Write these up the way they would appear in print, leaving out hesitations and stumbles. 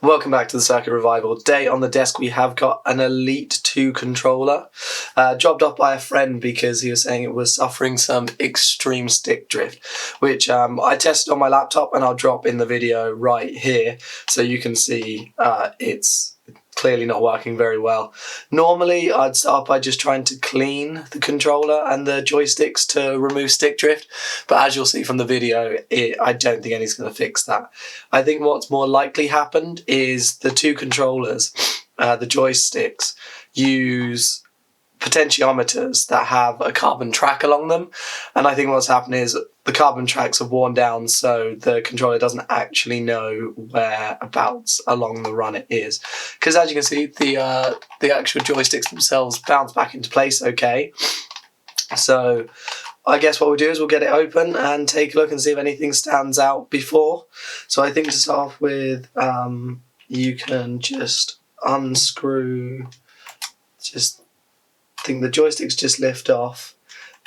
Welcome back to the Circuit Revival. Today on the desk we have got an Elite 2 controller, dropped off by a friend because he was saying it was suffering some extreme stick drift, which I tested on my laptop, and I'll drop in the video right here so you can see it's clearly not working very well. Normally I'd start by just trying to clean the controller and the joysticks to remove stick drift, but as you'll see from the video, I don't think anything's going to fix that. I think what's more likely happened is the two controllers, the joysticks, use potentiometers that have a carbon track along them, and I think what's happened is the carbon tracks have worn down, so the controller doesn't actually know whereabouts along the run it is. Because as you can see, the actual joysticks themselves bounce back into place okay. So I guess what we'll do is we'll get it open and take a look and see if anything stands out before. So I think to start off with, you can just unscrew, I think the joysticks just lift off,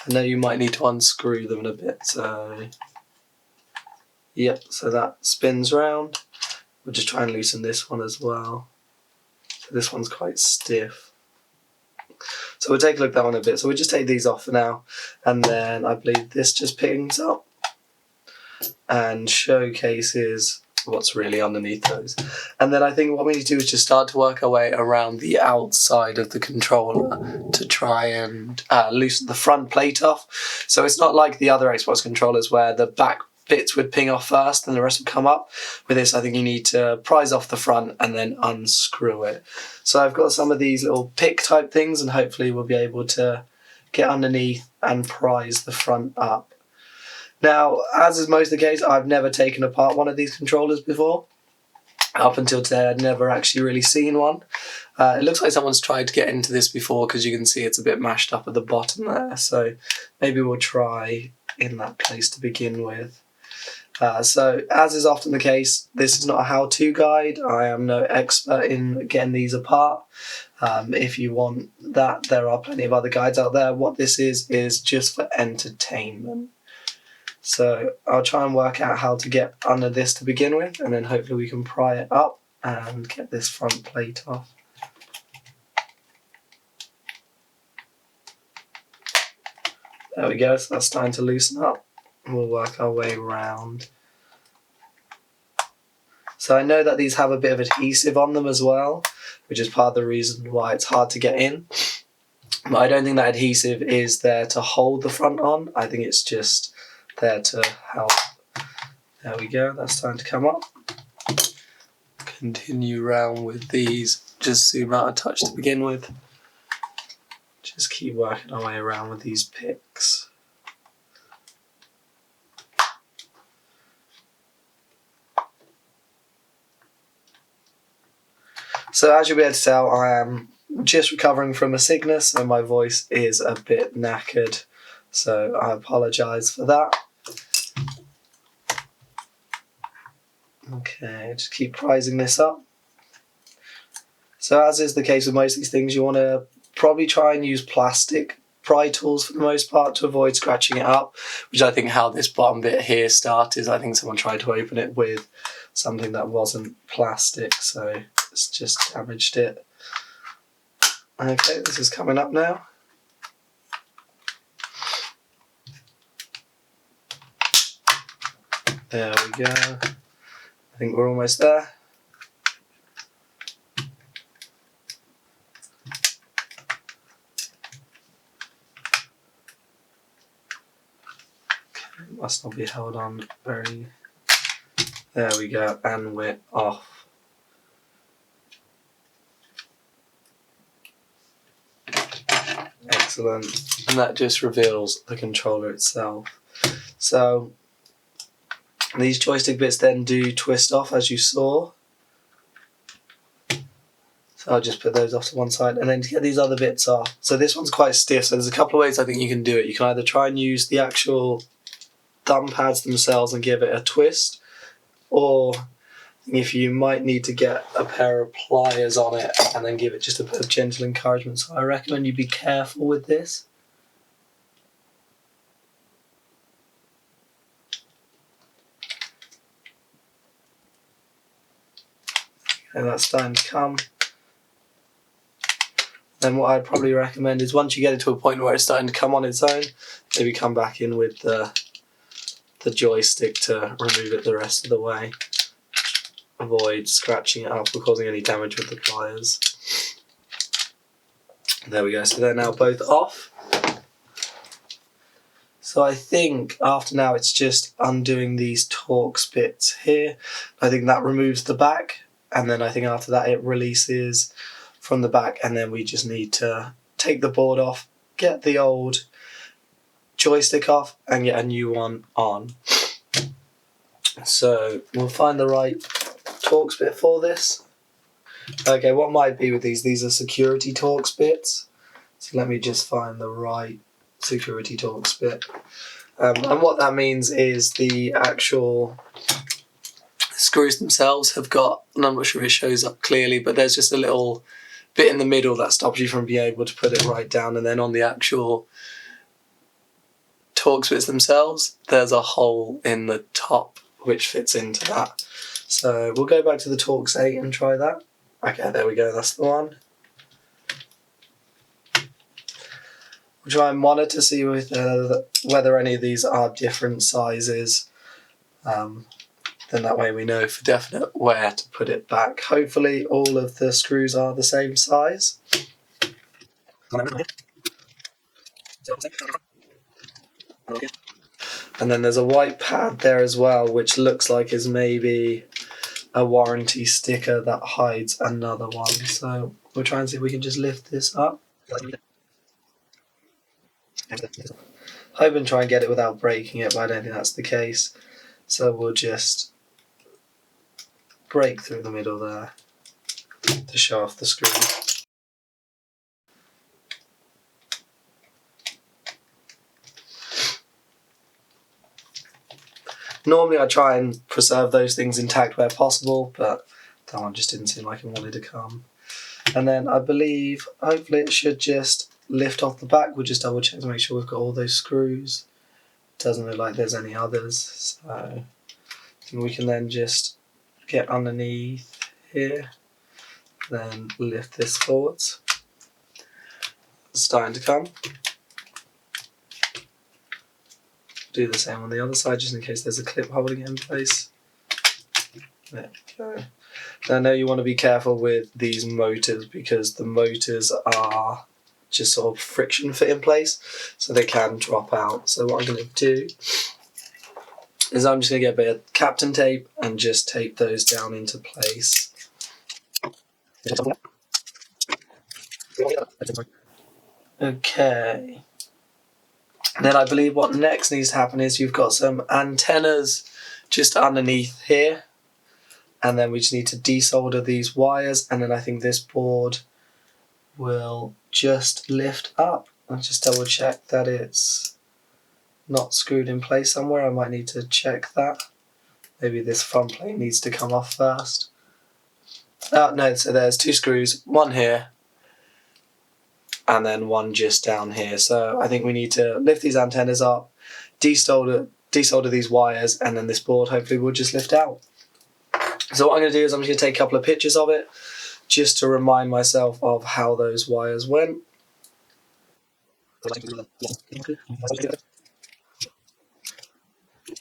and then you might need to unscrew them in a bit. So, yep, so that spins round. We'll just try and loosen this one as well. So this one's quite stiff. So we'll take a look at that one a bit. So we'll just take these off for now, and then I believe this just picks up and showcases what's really underneath those. And then I think what we need to do is just start to work our way around the outside of the controller to try and loosen the front plate off. So it's not like the other Xbox controllers where the back bits would ping off first and the rest would come up. With this, I think you need to prise off the front and then unscrew it. So I've got some of these little pick type things, and hopefully we'll be able to get underneath and prise the front up. Now, as is most of the case, I've never taken apart one of these controllers before. Up until today, I'd never actually really seen one. It looks like someone's tried to get into this before, because you can see it's a bit mashed up at the bottom there. So maybe we'll try in that place to begin with. So as is often the case, this is not a how-to guide. I am no expert in getting these apart. If you want that, there are plenty of other guides out there. What this is just for entertainment. So I'll try and work out how to get under this to begin with, and then hopefully we can pry it up and get this front plate off. There we go, so that's starting to loosen up. We'll work our way around. So I know that these have a bit of adhesive on them as well, which is part of the reason why it's hard to get in. But I don't think that adhesive is there to hold the front on. I think it's just there to help. There we go, that's starting to come up. Continue round with these, just zoom out a touch to begin with. Just keep working our way around with these picks. So as you'll be able to tell, I am just recovering from a sickness, and my voice is a bit knackered. So I apologise for that. Okay, just keep prising this up. So as is the case with most of these things, you want to probably try and use plastic pry tools for the most part to avoid scratching it up, which I think how this bottom bit here started. I think someone tried to open it with something that wasn't plastic, so it's just damaged it. Okay, this is coming up now. There we go. I think we're almost there. Okay, must not be held on very... There we go, and we're off. Excellent. And that just reveals the controller itself. So these joystick bits then do twist off, as you saw. So I'll just put those off to one side, and then to get these other bits off. So this one's quite stiff, so there's a couple of ways I think you can do it. You can either try and use the actual thumb pads themselves and give it a twist, or if you might need to get a pair of pliers on it and then give it just a bit of gentle encouragement. So I recommend you be careful with this. and that's starting to come. Then what I'd probably recommend is once you get it to a point where it's starting to come on its own, maybe come back in with the joystick to remove it the rest of the way. Avoid scratching it up or causing any damage with the pliers. There we go, so they're now both off. So I think after now it's just undoing these Torx bits here. I think that removes the back, and then I think after that it releases from the back, and then we just need to take the board off, get the old joystick off, and get a new one on. So we'll find the right Torx bit for this. Okay, what might be with these are security Torx bits. So let me just find the right security Torx bit. And what that means is the actual screws themselves have got, and I'm not sure if it shows up clearly, but there's just a little bit in the middle that stops you from being able to put it right down, and then on the actual Torx bits themselves, there's a hole in the top which fits into that. So we'll go back to the Torx 8 and try that. Okay, there we go, that's the one. We'll try and monitor to see whether any of these are different sizes. Then that way we know for definite where to put it back. Hopefully all of the screws are the same size. And then there's a white pad there as well, which looks like is maybe a warranty sticker that hides another one. So we'll try and see if we can just lift this up. Hope and try and get it without breaking it, but I don't think that's the case. So we'll just break through the middle there to show off the screw. Normally I try and preserve those things intact where possible, but that one just didn't seem like it wanted to come. And then I believe, hopefully it should just lift off the back. We'll just double check to make sure we've got all those screws. Doesn't look like there's any others, so I think we can then just get underneath here, then lift this forwards. It's starting to come. Do the same on the other side just in case there's a clip holding it in place. There we go. Now I know you want to be careful with these motors because the motors are just sort of friction fit in place, so they can drop out. So what I'm going to do is I'm just going to get a bit of Captain tape and just tape those down into place. Okay. Then I believe what next needs to happen is you've got some antennas just underneath here, and then we just need to desolder these wires, and then I think this board will just lift up. I'll just double check that it's not screwed in place somewhere. I might need to check that. Maybe this front plate needs to come off first. No, so there's two screws, one here and then one just down here. So I think we need to lift these antennas up, desolder these wires, and then this board hopefully will just lift out. So what I'm going to do is I'm just going to take a couple of pictures of it just to remind myself of how those wires went.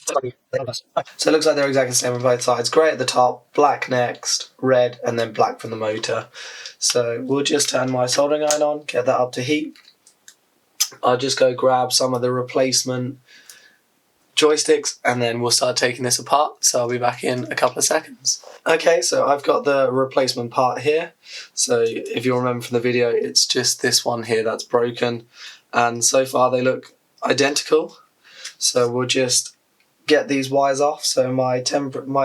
So it looks like they're exactly the same on both sides. Grey at the top, black next, red, and then black from the motor. So we'll just turn my soldering iron on, get that up to heat. I'll just go grab some of the replacement joysticks and then we'll start taking this apart. So I'll be back in a couple of seconds. Okay, so I've got the replacement part here. So if you remember from the video, it's just this one here that's broken. And so far they look identical. So we'll just get these wires off. So my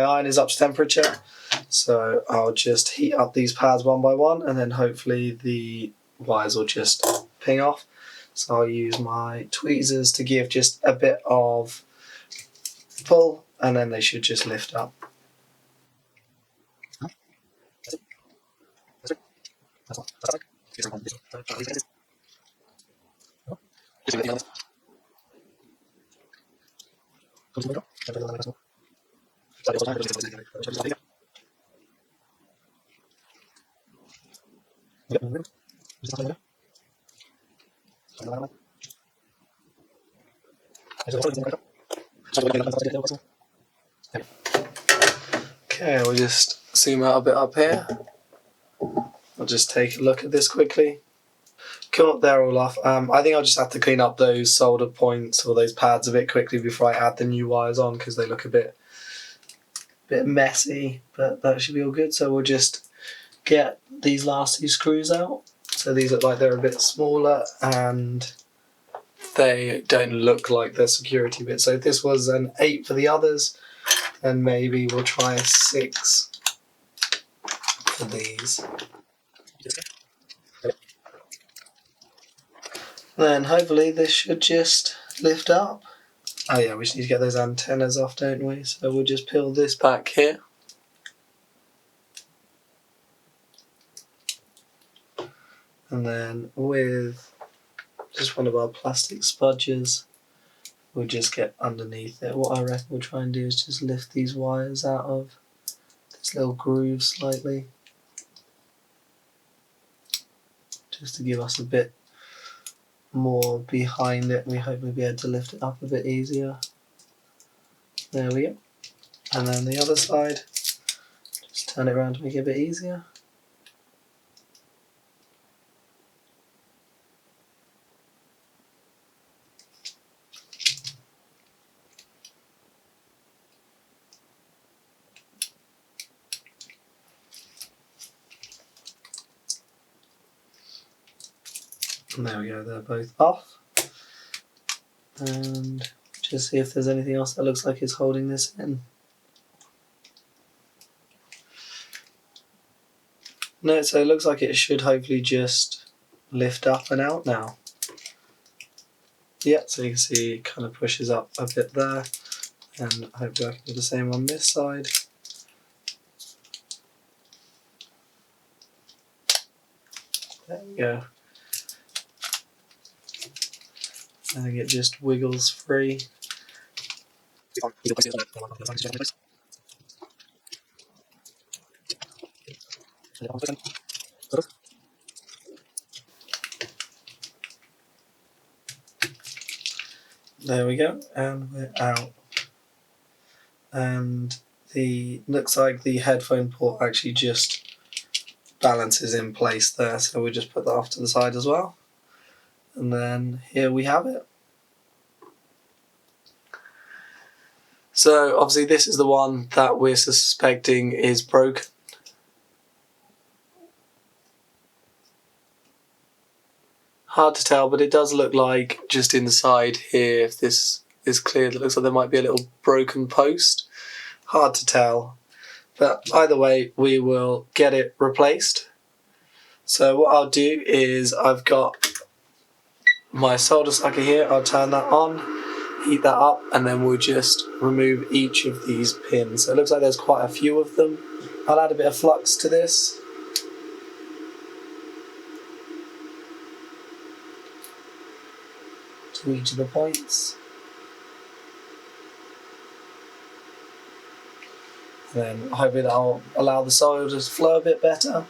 iron is up to temperature. So I'll just heat up these pads one by one and then hopefully the wires will just ping off. So I'll use my tweezers to give just a bit of pull and then they should just lift up. Okay, we'll just zoom out a bit up here. I'll just take a look at this quickly. Cool, they're all off. I think I'll just have to clean up those solder points or those pads a bit quickly before I add the new wires on because they look a bit messy, but that should be all good. So we'll just get these last two screws out. So these look like they're a bit smaller and they don't look like they're security bits. So if this was an 8 for the others, then maybe we'll try a 6 for these. Then hopefully this should just lift up. Oh yeah, we just need to get those antennas off, don't we? So we'll just peel this back here. And then with just one of our plastic spudgers, we'll just get underneath it. What I reckon we'll try and do is just lift these wires out of this little groove slightly. Just to give us a bit more behind it. We hope we'll be able to lift it up a bit easier. There we go. And then the other side, just turn it around to make it a bit easier. And there we go, they're both off. And just see if there's anything else that looks like it's holding this in. No, so it looks like it should hopefully just lift up and out now. Yeah, so you can see it kind of pushes up a bit there, and hopefully I can do the same on this side. There we go. I think it just wiggles free. There we go, and we're out. And the looks like the headphone port actually just balances in place there, so we'll just put that off to the side as well. And then here we have it. So obviously this is the one that we're suspecting is broken. Hard to tell, but it does look like just inside here, if this is clear, it looks like there might be a little broken post. Hard to tell, but either way we will get it replaced. So what I'll do is I've got my solder sucker here, I'll turn that on, heat that up, and then we'll just remove each of these pins. So it looks like there's quite a few of them. I'll add a bit of flux to this. To each of the points. Then hopefully that'll allow the solder to flow a bit better.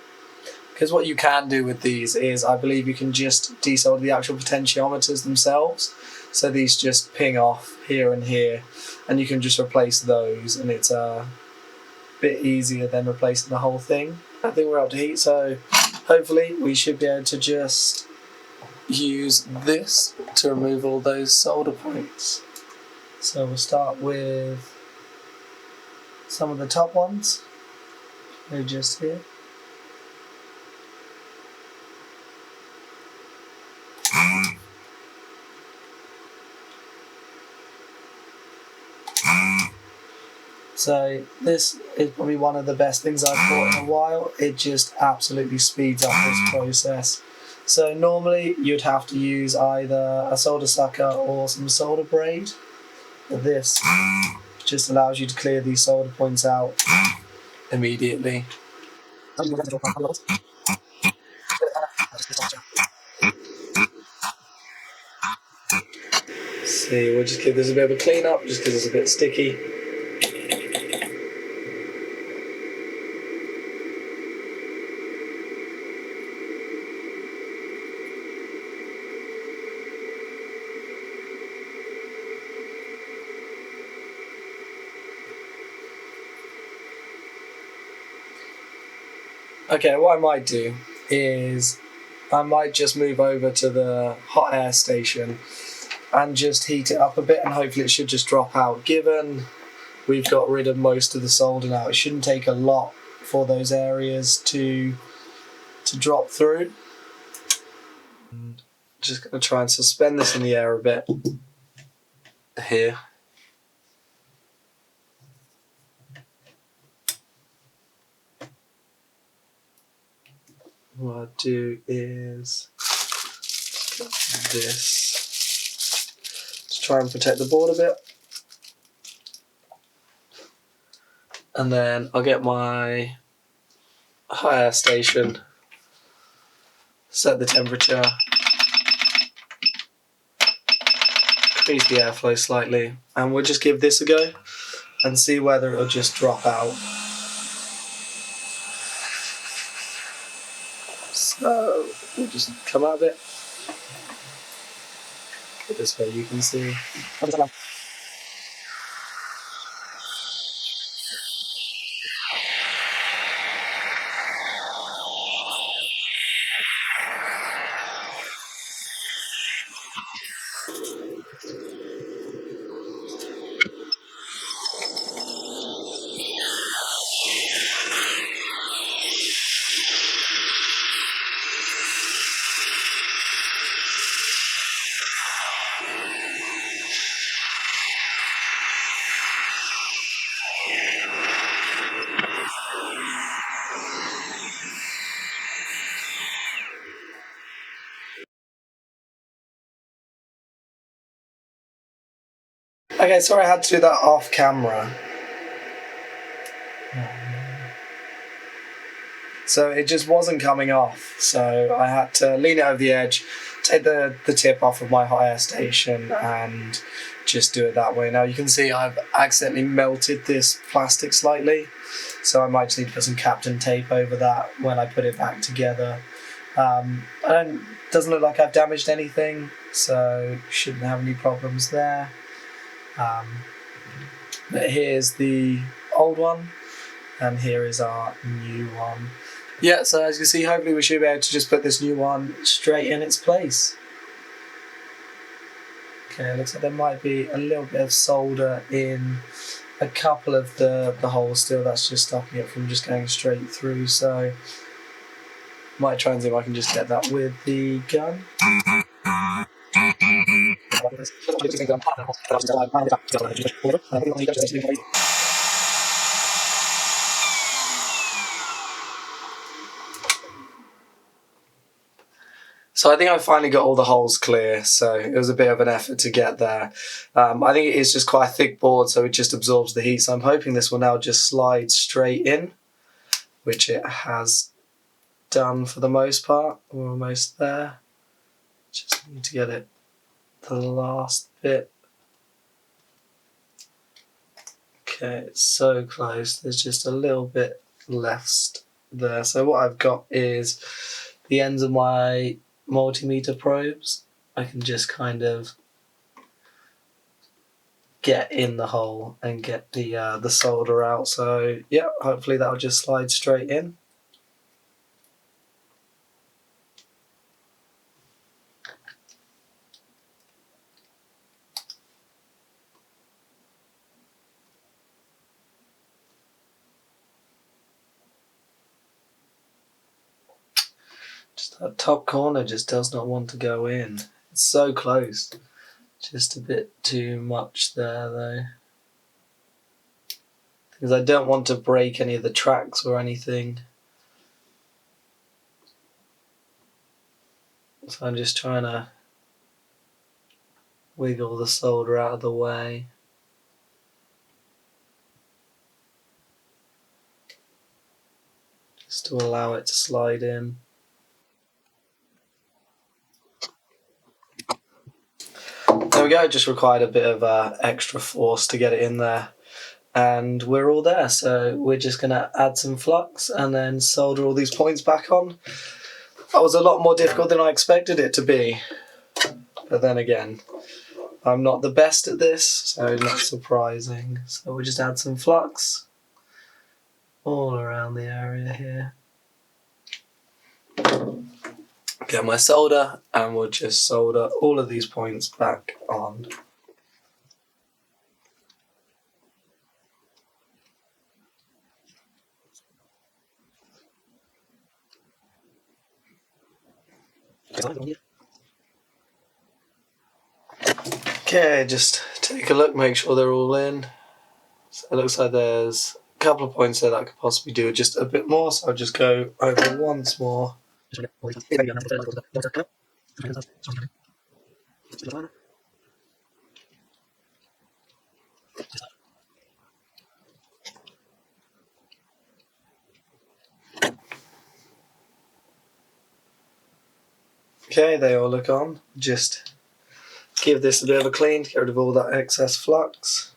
Because what you can do with these is, I believe you can just desolder the actual potentiometers themselves. So these just ping off here and here, and you can just replace those, and it's a bit easier than replacing the whole thing. I think we're up to heat, so hopefully we should be able to just use this to remove all those solder points. So we'll start with some of the top ones. They're just here. So this is probably one of the best things I've bought in a while. It just absolutely speeds up this process. So normally you'd have to use either a solder sucker or some solder braid. But this just allows you to clear these solder points out immediately. See, we'll just give this a bit of a clean up just because it's a bit sticky. Okay, what I might do is I might just move over to the hot air station and just heat it up a bit, and hopefully it should just drop out. Given we've got rid of most of the solder now, it shouldn't take a lot for those areas to drop through. Just going to try and suspend this in the air a bit here. What I'll do is get this to try and protect the board a bit. And then I'll get my hot air station, set the temperature, increase the airflow slightly, and we'll just give this a go and see whether it'll just drop out. So we'll just come out of it. This way you can see. Okay, sorry I had to do that off camera. So it just wasn't coming off, so I had to lean it over the edge, take the tip off of my hot air station and just do it that way. Now you can see I've accidentally melted this plastic slightly, so I might just need to put some Captain tape over that when I put it back together. Doesn't look like I've damaged anything, so shouldn't have any problems there. But here's the old one, and here is our new one. Yeah, so as you can see, hopefully we should be able to just put this new one straight in its place. Okay, looks like there might be a little bit of solder in a couple of the holes still. That's just stopping it from just going straight through, so might try and see if I can just get that with the gun. So I think I finally got all the holes clear, so it was a bit of an effort to get there. I think it is just quite a thick board, so it just absorbs the heat, so I'm hoping this will now just slide straight in, which it has done for the most part. We're almost there. Just need to get it to the last bit. Okay, it's so close. There's just a little bit left there. So what I've got is the ends of my multimeter probes. I can just kind of get in the hole and get the solder out. So yeah, hopefully that'll just slide straight in. Just that top corner just does not want to go in. It's so close. Just a bit too much there though. Because I don't want to break any of the tracks or anything. So I'm just trying to wiggle the solder out of the way. Just to allow it to slide in. There we go, just required a bit of extra force to get it in there. And we're all there, so we're just going to add some flux and then solder all these points back on. That was a lot more difficult than I expected it to be. But then again, I'm not the best at this, so not surprising. So we'll just add some flux all around the area here. get my solder, and we'll just solder all of these points back on. Okay, just take a look, make sure they're all in. So it looks like there's a couple of points there that I could possibly do just a bit more, so I'll just go over once more. Okay, they all look on. Just give this a bit of a clean to get rid of all that excess flux.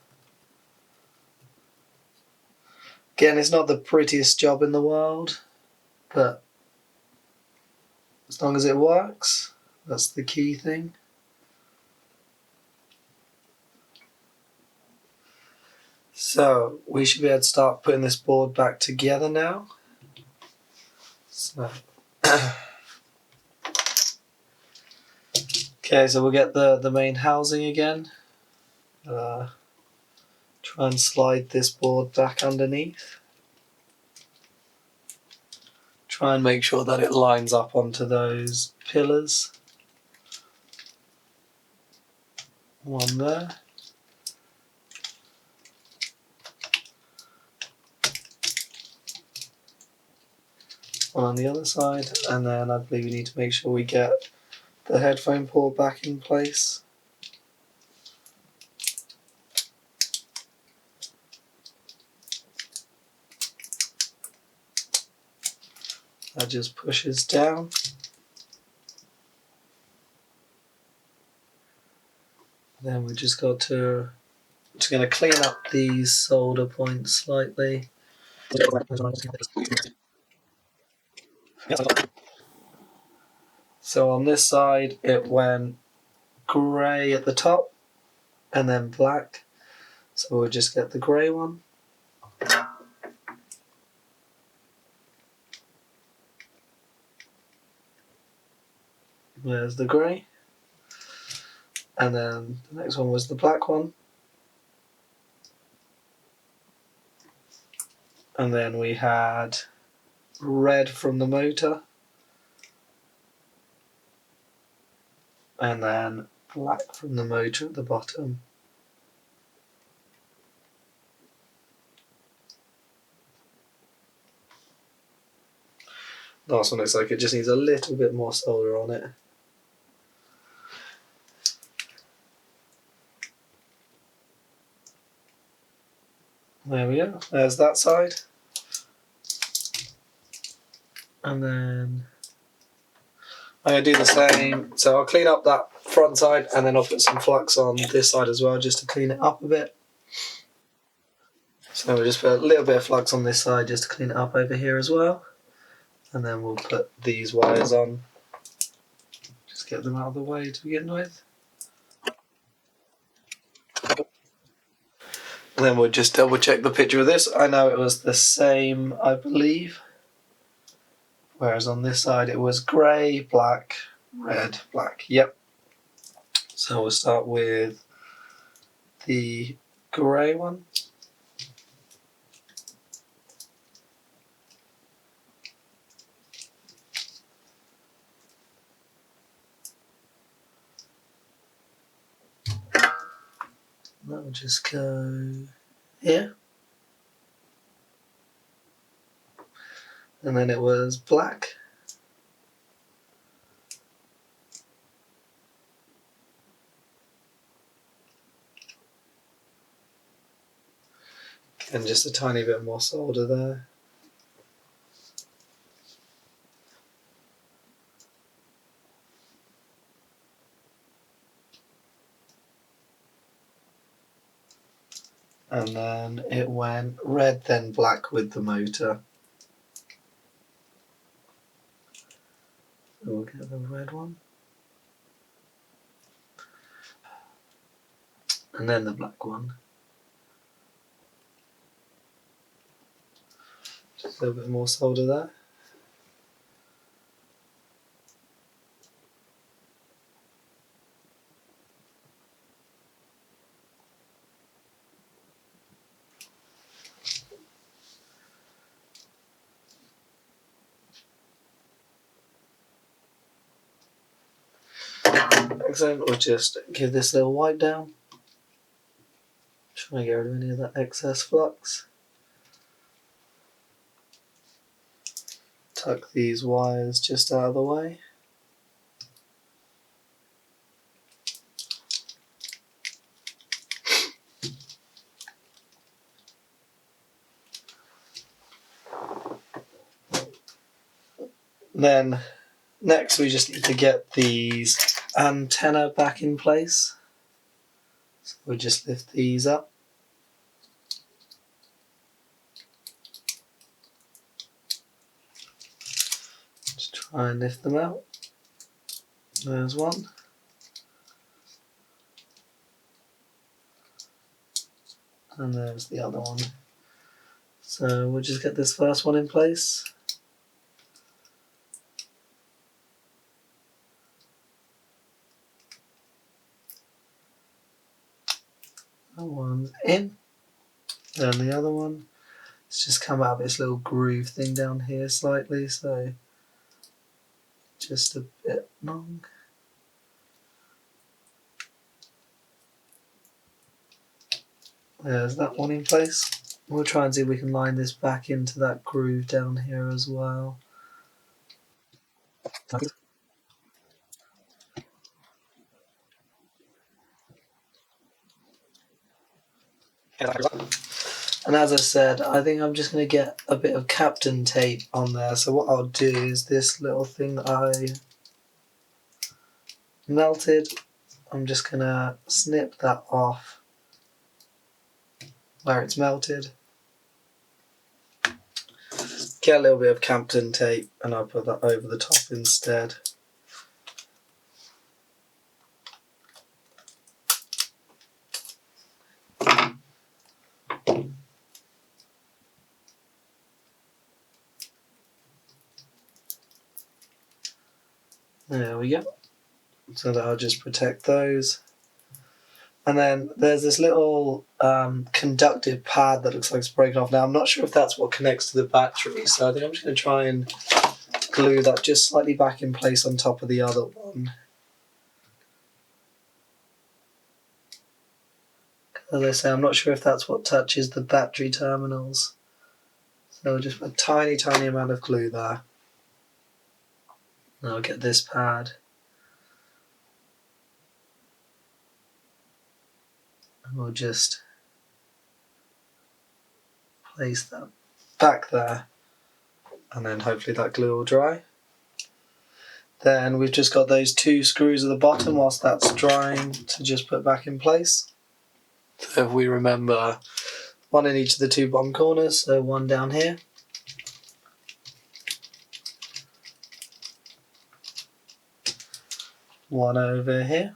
Again, it's not the prettiest job in the world, but as long as it works, that's the key thing. So we should be able to start putting this board back together now. So okay, so we'll get the main housing again. Try and slide this board back underneath. Try and make sure that it lines up onto those pillars. One there. One on the other side, and then I believe we need to make sure we get the headphone port back in place. That just pushes down. Then we just got to, just going to clean up these solder points slightly. So on this side it went grey at the top and then black. So we'll just get the grey one. There's the grey. And then the next one was the black one. And then we had red from the motor. And then black from the motor at the bottom. Last one looks like it just needs a little bit more solder on it. There we go, there's that side. And then I'm going to do the same. So I'll clean up that front side and then I'll put some flux on this side as well just to clean it up a bit. So we'll just put a little bit of flux on this side just to clean it up over here as well. And then we'll put these wires on. Just get them out of the way to begin with. And then we'll just double check the picture of this. I know it was the same, I believe. Whereas on this side it was grey, black, red, black. Yep. So we'll start with the grey one. That will just go here. And then it was black. And just a tiny bit more solder there. And then it went red, then black with the motor. So we'll get the red one. And then the black one. Just a little bit more solder there. accent, we'll just give this a little wipe down. Try and get rid of any of that excess flux. Tuck these wires just out of the way. Then next we just need to get these antenna back in place. So we'll just lift these up. Just try and lift them out. There's one. And there's the other one. So we'll just get this first one in place. That one's in. Then the other one. It's just come out of this little groove thing down here slightly, so just a bit long. There's that one in place. We'll try and see if we can line this back into that groove down here as well. And as I said, I think I'm just going to get a bit of Captain tape on there. So what I'll do is this little thing that I melted, I'm just going to snip that off where it's melted. Get a little bit of Captain tape and I'll put that over the top instead. There we go. So that'll just protect those. And then there's this little conductive pad that looks like it's breaking off. Now I'm not sure if that's what connects to the battery, so I think I'm just going to try and glue that just slightly back in place on top of the other one. As I say, I'm not sure if that's what touches the battery terminals. So just a tiny, tiny amount of glue there. Now I'll get this pad. And we'll just place that back there. And then hopefully that glue will dry. Then we've just got those two screws at the bottom whilst that's drying to just put back in place. So if we remember, one in each of the two bottom corners, so one down here. One over here.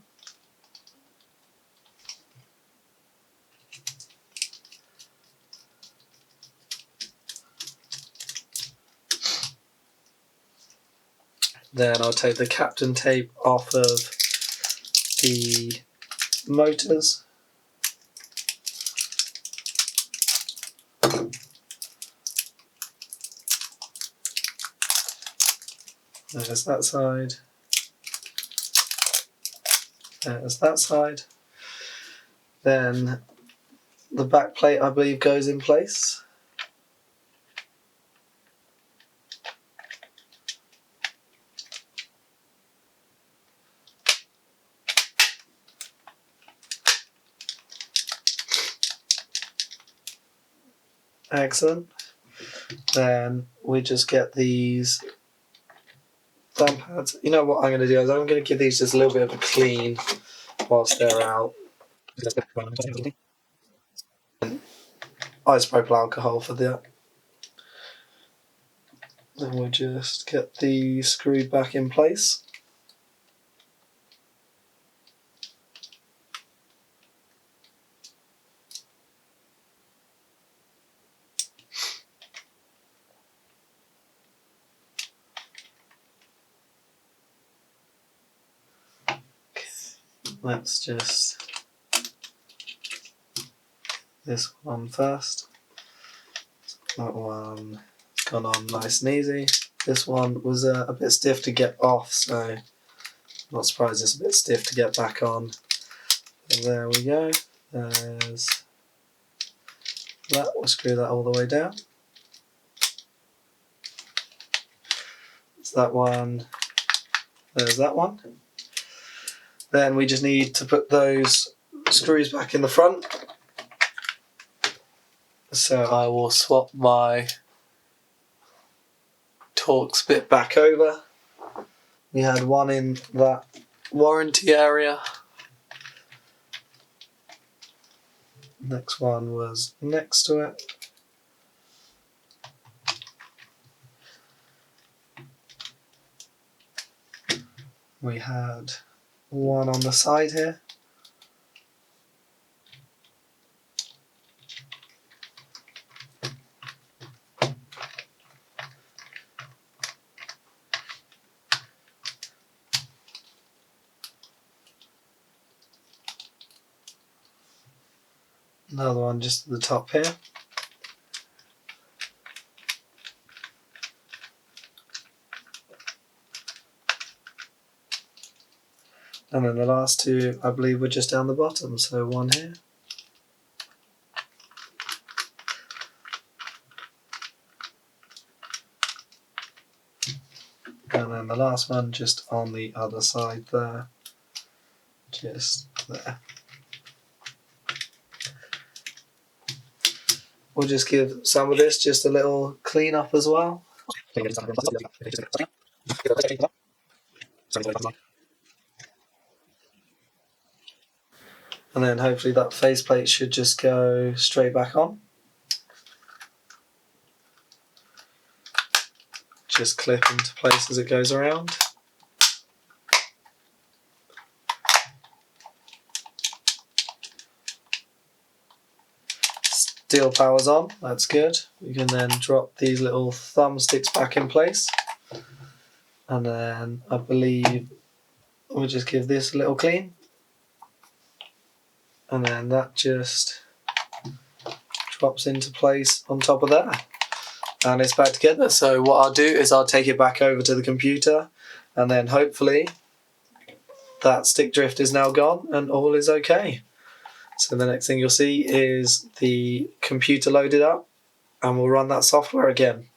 Then I'll take the Captain tape off of the motors. There's that side. There's that side. Then the back plate, I believe, goes in place. Excellent. Then we just get these thumb pads. You know what I'm going to do is I'm going to give these just a little bit of a clean whilst they're out. Isopropyl alcohol for that. Then we'll just get these screwed back in place. Let's just this one first. That one gone on nice and easy. This one was a bit stiff to get off, so Not surprised it's a bit stiff to get back on. And there we go. There's that. We'll screw that all the way down. There's that one. There's that one. Then we just need to put those screws back in the front. So I will swap my Torx bit back over. We had one in that warranty area. Next one was next to it. We had one on the side here. Another one just at the top here. And then the last two, I believe, were just down the bottom. So one here. And then the last one just on the other side there. Just there. We'll just give some of this just a little clean up as well. And then hopefully that faceplate should just go straight back on. Just clip into place as it goes around. Steel power's on, that's good. We can then drop these little thumbsticks back in place. And then I believe we'll just give this a little clean. And then that just drops into place on top of that. And it's back together. So what I'll do is I'll take it back over to the computer, and then hopefully that stick drift is now gone and all is okay. So the next thing you'll see is the computer loaded up, and we'll run that software again.